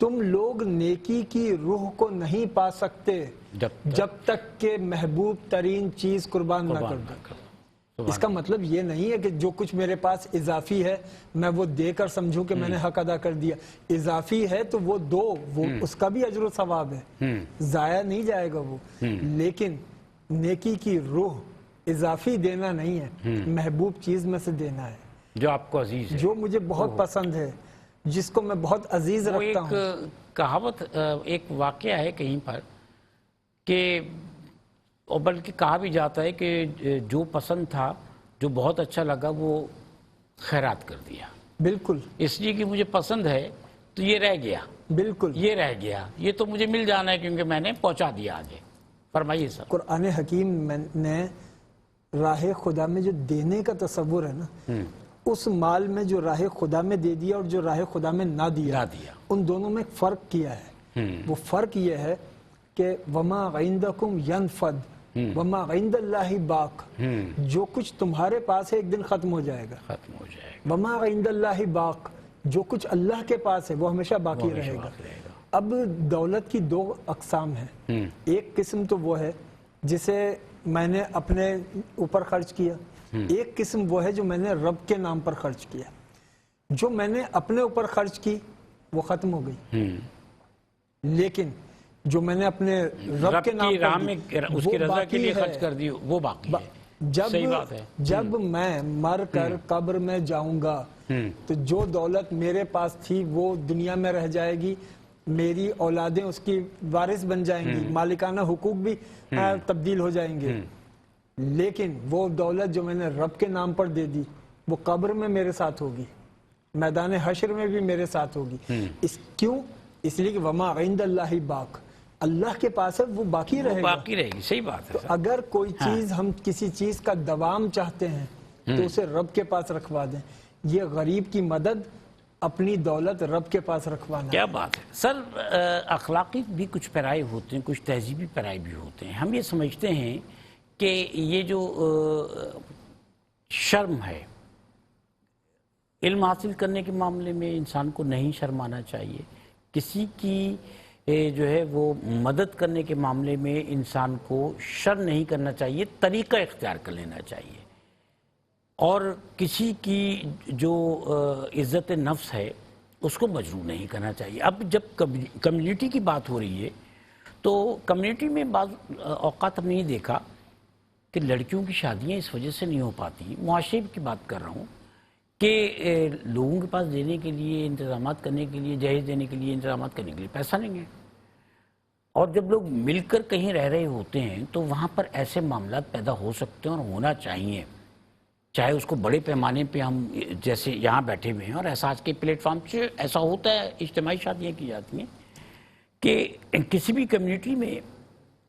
تم لوگ نیکی کی روح کو نہیں پا سکتے جب تک کہ محبوب ترین چیز قربان نہ کر دو۔ اس کا مطلب یہ نہیں ہے کہ جو کچھ میرے پاس اضافی ہے میں وہ دے کر سمجھوں کہ میں نے حق ادا کر دیا۔ اضافی ہے تو وہ دو، وہ اس کا بھی اجر و ثواب ہے، ضائع نہیں جائے گا وہ۔ لیکن نیکی کی روح اضافی دینا نہیں ہے، محبوب چیز میں سے دینا ہے، جو آپ کو عزیز ہے، جو مجھے بہت پسند ہے، جس کو میں بہت عزیز وہ رکھتا ایک ہوں۔ کہاوت، ایک واقعہ ہے کہیں پر کہ، اور بلکہ کہا بھی جاتا ہے کہ جو پسند تھا، جو بہت اچھا لگا، وہ خیرات کر دیا، بالکل اس لیے کہ مجھے پسند ہے تو یہ رہ گیا، بالکل یہ رہ گیا، یہ تو مجھے مل جانا ہے کیونکہ میں نے پہنچا دیا آگے۔ فرمائیے سر۔ قرآن حکیم نے راہ خدا میں جو دینے کا تصور ہے نا، اس مال میں جو راہ خدا میں دے دیا اور جو راہ خدا میں نہ دیا، ان دونوں میں فرق کیا ہے۔ وہ فرق یہ ہے کہ وما عندکم ینفد وما عند اللہ باق، جو کچھ تمہارے پاس ہے ایک دن ختم ہو جائے گا، ختم ہو جائے گا۔ وما عند اللہ باق، جو کچھ اللہ کے پاس ہے وہ ہمیشہ باقی رہے گا۔ اب دولت کی دو اقسام ہیں، ایک قسم تو وہ ہے جسے میں نے اپنے اوپر خرچ کیا، ایک قسم وہ ہے جو میں نے رب کے نام پر خرچ کیا۔ جو میں نے اپنے اوپر خرچ کی وہ ختم ہو گئی، لیکن جو میں نے اپنے رب کے نام پر دی، اس کی رضا کے لیے خرچ کر دی، وہ باقی ہے۔ صحیح بات ہے۔ جب میں مر کر قبر میں جاؤں گا تو جو دولت میرے پاس تھی وہ دنیا میں رہ جائے گی، میری اولادیں اس کی وارث بن جائیں گی، مالکانہ حقوق بھی تبدیل ہو جائیں گے، لیکن وہ دولت جو میں نے رب کے نام پر دے دی وہ قبر میں میرے ساتھ ہوگی، میدان حشر میں بھی میرے ساتھ ہوگی۔ کیوں؟ اس لیے کہ وما عند اللہ باق، اللہ کے پاس ہے وہ باقی رہے گا، باقی رہے گی۔ صحیح بات ہے۔ تو اگر کوئی چیز، ہم کسی چیز کا دوام چاہتے ہیں تو اسے رب کے پاس رکھوا دیں۔ یہ غریب کی مدد، اپنی دولت رب کے پاس رکھوانا۔ کیا بات ہے سر۔ اخلاقی بھی کچھ پیرائے ہوتے ہیں، کچھ تہذیبی پیرائے بھی ہوتے ہیں۔ ہم یہ سمجھتے ہیں کہ یہ جو شرم ہے، علم حاصل کرنے کے معاملے میں انسان کو نہیں شرمانا چاہیے، کسی کی جو ہے وہ مدد کرنے کے معاملے میں انسان کو شرم نہیں کرنا چاہیے، طریقہ اختیار کر لینا چاہیے، اور کسی کی جو عزت نفس ہے اس کو مجروح نہیں کرنا چاہیے۔ اب جب کمیونٹی کی بات ہو رہی ہے تو کمیونٹی میں بعض اوقات ہم نے یہ دیکھا کہ لڑکیوں کی شادیاں اس وجہ سے نہیں ہو پاتی، معاشرے کی بات کر رہا ہوں، کہ لوگوں کے پاس دینے کے لیے، انتظامات کرنے کے لیے، جہیز دینے کے لیے، انتظامات کرنے کے لیے پیسہ نہیں ہے، اور جب لوگ مل کر کہیں رہ رہے ہوتے ہیں تو وہاں پر ایسے معاملات پیدا ہو سکتے ہیں اور ہونا چاہیے، چاہے اس کو بڑے پیمانے پہ ہم جیسے یہاں بیٹھے ہوئے ہیں، اور احساس کے پلیٹ فارم سے ایسا ہوتا ہے، اجتماعی شادیاں کی جاتی ہیں کہ کسی بھی کمیونٹی میں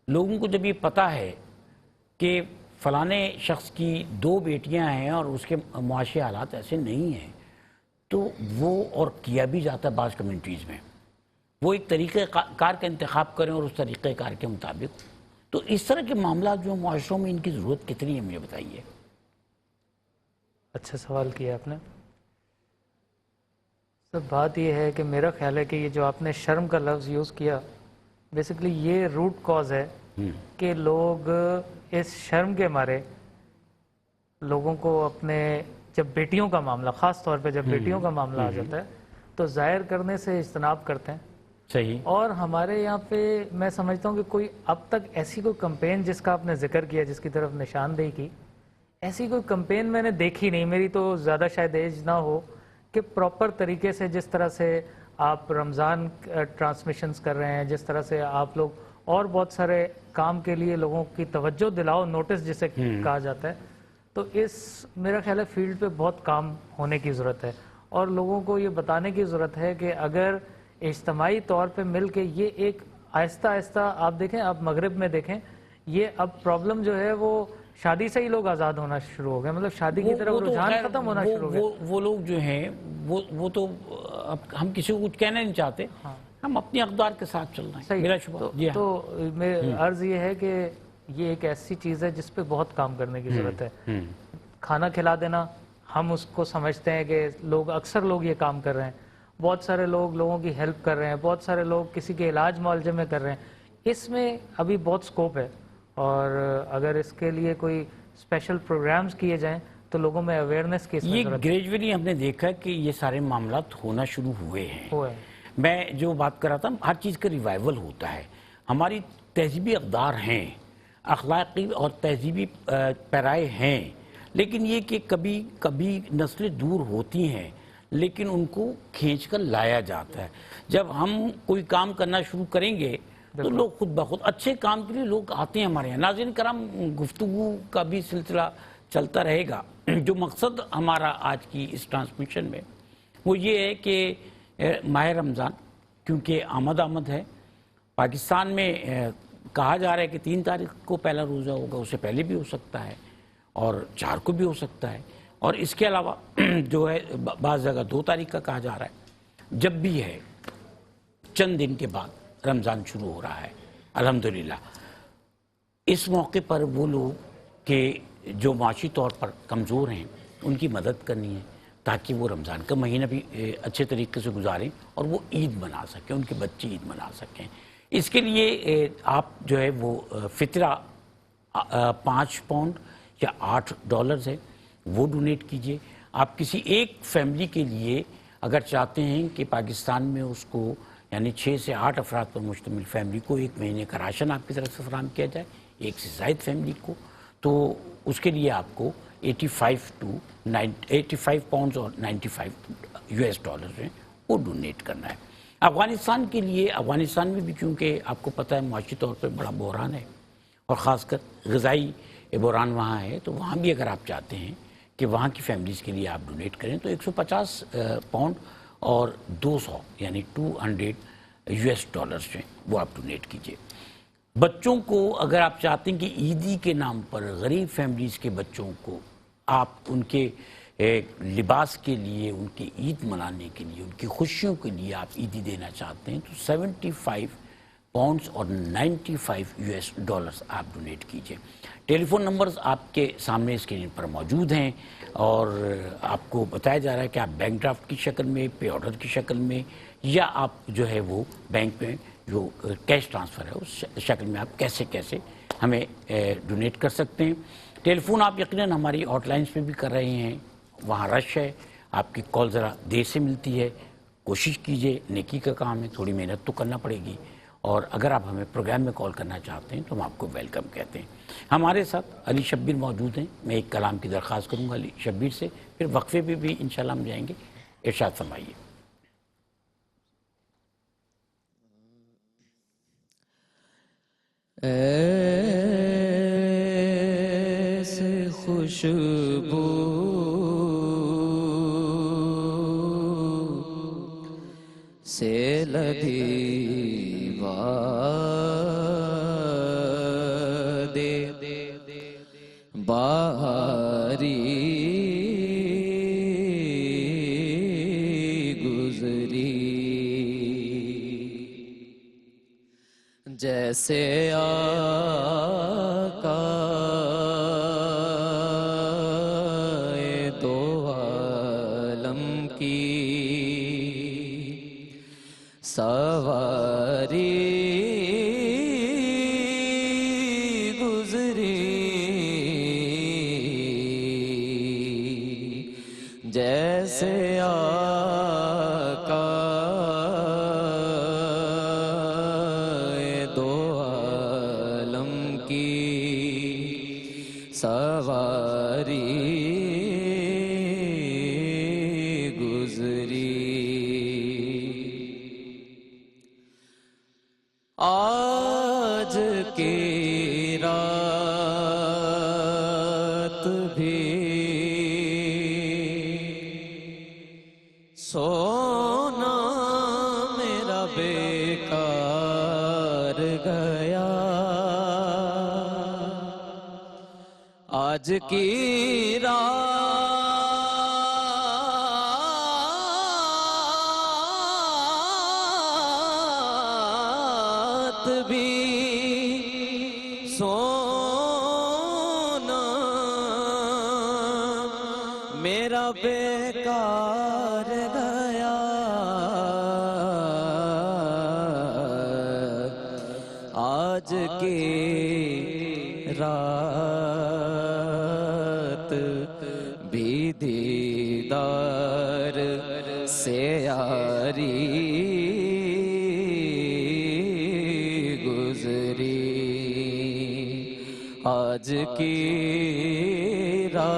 لوگوں کو جب یہ پتہ ہے کہ فلانے شخص کی 2 بیٹیاں ہیں اور اس کے معاشی حالات ایسے نہیں ہیں، تو وہ، اور کیا بھی جاتا ہے بعض کمیونٹیز میں، وہ ایک طریقہ کار کا انتخاب کریں اور اس طریقہ کار کے مطابق، تو اس طرح کے معاملات جو معاشروں میں ان کی ضرورت کتنی ہے، مجھے بتائیے۔ اچھا سوال کیا آپ نے۔ سب بات یہ ہے کہ میرا خیال ہے کہ یہ جو آپ نے شرم کا لفظ یوز کیا، بیسیکلی یہ روٹ کاز ہے کہ لوگ اس شرم کے مارے لوگوں کو اپنے جب بیٹیوں کا معاملہ، خاص طور پہ جب بیٹیوں کا معاملہ آ جاتا ہے تو ظاہر کرنے سے اجتناب کرتے ہیں. صحیح. اور ہمارے یہاں پہ میں سمجھتا ہوں کہ کوئی اب تک ایسی کوئی کمپین جس کا آپ نے ذکر کیا، جس کی طرف نشاندہی کی، ایسی کوئی کمپین میں نے دیکھی نہیں. میری تو زیادہ شاید ایج نہ ہو کہ پراپر طریقے سے جس طرح سے آپ رمضان ٹرانسمیشنز کر رہے ہیں، جس طرح سے آپ لوگ اور بہت سارے کام کے لیے لوگوں کی توجہ دلاؤ، نوٹس جسے کہا جاتا ہے، تو اس میرا خیال ہے فیلڈ پہ بہت کام ہونے کی ضرورت ہے. اور لوگوں کو یہ بتانے کی ضرورت ہے کہ اگر اجتماعی طور پہ مل کے یہ ایک آہستہ آہستہ، آپ دیکھیں، آپ مغرب میں دیکھیں، یہ اب پرابلم جو ہے وہ شادی سے ہی لوگ آزاد ہونا شروع ہو گئے، مطلب شادی کی طرف رجحان ختم ہونا شروع ہو گیا. وہ لوگ جو ہیں وہ تو اب ہم کسی کو کچھ کہنا نہیں چاہتے، ہم اپنی اقدار کے ساتھ چل رہے ہیں. میرا شبہ. جی ہاں. تو عرض یہ ہے کہ یہ ایک ایسی چیز ہے جس پہ بہت کام کرنے کی ضرورت ہے. کھانا کھلا دینا، ہم اس کو سمجھتے ہیں کہ اکثر لوگ یہ کام کر رہے ہیں، بہت سارے لوگ لوگوں کی ہیلپ کر رہے ہیں، بہت سارے لوگ کسی کے علاج معالجے میں کر رہے ہیں. اس میں ابھی بہت سکوپ ہے، اور اگر اس کے لیے کوئی اسپیشل پروگرامز کیے جائیں تو لوگوں میں اویئرنیس کی اس میں یہ ضرورت ہے. گریجولی ہم نے دیکھا کہ یہ سارے معاملات ہونا شروع ہوئے ہیں. میں جو بات کر رہا تھا، ہر چیز کا ریوائول ہوتا ہے. ہماری تہذیبی اقدار ہیں، اخلاقی اور تہذیبی پیرائے ہیں، لیکن یہ کہ کبھی کبھی نسلیں دور ہوتی ہیں، لیکن ان کو کھینچ کر لایا جاتا ہے. جب ہم کوئی کام کرنا شروع کریں گے تو لوگ خود بخود، اچھے کام کے لیے لوگ آتے ہیں ہمارے یہاں. ناظرین کرام، گفتگو کا بھی سلسلہ چلتا رہے گا. جو مقصد ہمارا آج کی اس ٹرانسمیشن میں وہ یہ ہے کہ ماہ رمضان کیونکہ آمد ہے، پاکستان میں کہا جا رہا ہے کہ 3 تاریخ کو پہلا روزہ ہوگا، اس سے پہلے بھی ہو سکتا ہے اور 4 کو بھی ہو سکتا ہے، اور اس کے علاوہ جو ہے بعض جگہ 2 تاریخ کا کہا جا رہا ہے. جب بھی ہے، چند دن کے بعد رمضان شروع ہو رہا ہے الحمدللہ. اس موقع پر وہ لوگ کہ جو معاشی طور پر کمزور ہیں ان کی مدد کرنی ہے تاکہ وہ رمضان کا مہینہ بھی اچھے طریقے سے گزاریں اور وہ عید منا سکیں، ان کے بچے عید منا سکیں. اس کے لیے آپ جو ہے وہ فطرہ 5 پاؤنڈ یا $8 ہے وہ ڈونیٹ کیجئے. آپ کسی ایک فیملی کے لیے اگر چاہتے ہیں کہ پاکستان میں اس کو یعنی 6 سے 8 افراد پر مشتمل فیملی کو 1 مہینے کا راشن آپ کی طرف سے فراہم کیا جائے، 1 سے زائد فیملی کو، تو اس کے لیے آپ کو 85 پاؤنڈز اور $95 ہیں وہ ڈونیٹ کرنا ہے. افغانستان کے لیے، افغانستان میں بھی چونکہ آپ کو پتہ ہے معاشی طور پر بڑا بحران ہے اور خاص کر غذائی بحران وہاں ہے، تو وہاں بھی اگر آپ چاہتے ہیں کہ وہاں کی فیملیز کے لیے آپ ڈونیٹ کریں تو 150 پاؤنڈ اور 200 یعنی $200 ہیں وہ آپ ڈونیٹ کیجئے. بچوں کو اگر آپ چاہتے ہیں کہ عیدی کے نام پر غریب فیملیز کے بچوں کو آپ ان کے لباس کے لیے، ان کی عید منانے کے لیے، ان کی خوشیوں کے لیے آپ عیدی دینا چاہتے ہیں تو 75 پاؤنڈز اور $95 آپ ڈونیٹ کیجئے. ٹیلی فون نمبرز آپ کے سامنے اسکرین پر موجود ہیں اور آپ کو بتایا جا رہا ہے کہ آپ بینک ڈرافٹ کی شکل میں، پے آرڈر کی شکل میں، یا آپ جو ہے وہ بینک میں جو کیش ٹرانسفر ہے اس شکل میں آپ کیسے ہمیں ڈونیٹ کر سکتے ہیں. ٹیلی فون آپ یقیناً ہماری ہاٹ لائنز پہ بھی کر رہے ہیں، وہاں رش ہے، آپ کی کال ذرا دیر سے ملتی ہے. کوشش کیجئے، نیکی کا کام ہے، تھوڑی محنت تو کرنا پڑے گی، اور اگر آپ ہمیں پروگرام میں کال کرنا چاہتے ہیں تو ہم آپ کو ویلکم کہتے ہیں. ہمارے ساتھ علی شبیر موجود ہیں. میں ایک کلام کی درخواست کروں گا علی شبیر سے، پھر وقفے پہ بھی انشاءاللہ ہم جائیں گے. ارشاد فرمائیے. ایسے خوشبو سے لدی وادے بہاری گزری، جیسے آقا دو عالم کی سواری گزری. سواری گزری آج کی رات بھی سونا میرا بیکار گیا آج کی رات بھی سونا میرا بیکار گیا آج کی رات بھی دیدار سے یاری گزری آج کی رات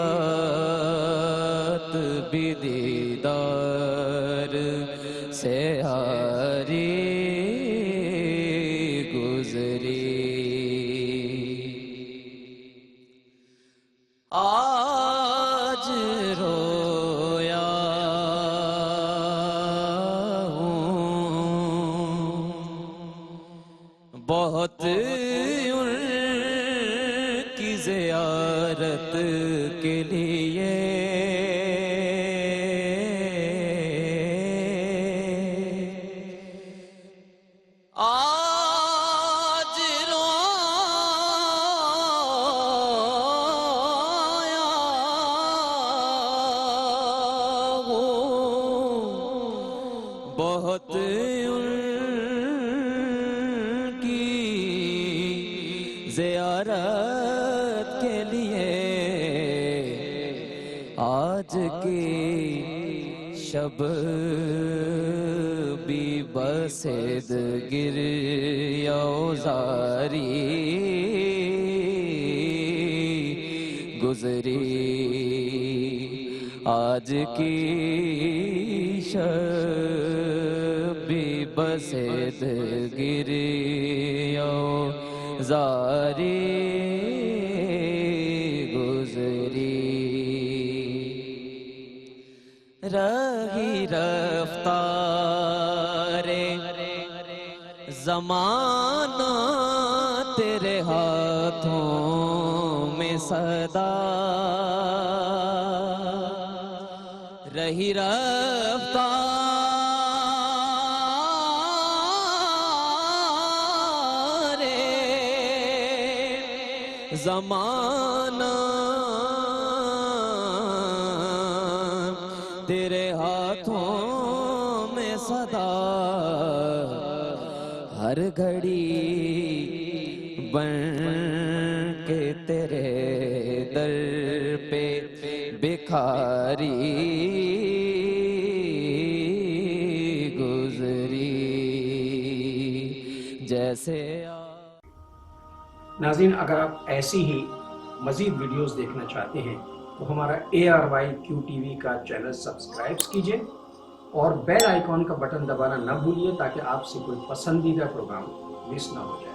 بھی دیدار سے یاری گزری آج رویا ہوں بہت ان کی زیارت کے لیے آج رویا ہوں بہت ان کی زیارت کے لیے آج کی شب بھی بسید گریوزاری گزری آج کی شب بھی بسید گریوزاری گزری رہی رفتار زمانہ تیرے ہاتھوں میں صدا رہی رفتار زمانہ تیرے ہاتھوں میں صدا ہر گھڑی بن کے تیرے در پہ بکھاری گزری جیسے ناظرین اگر آپ ایسی ہی مزید ویڈیوز دیکھنا چاہتے ہیں تو ہمارا ARYQTV کا چینل سبسکرائب کیجئے اور بیل آئیکن کا بٹن دبانا نہ بھولیے تاکہ آپ سے کوئی پسندیدہ پروگرام مس نہ ہو جائے۔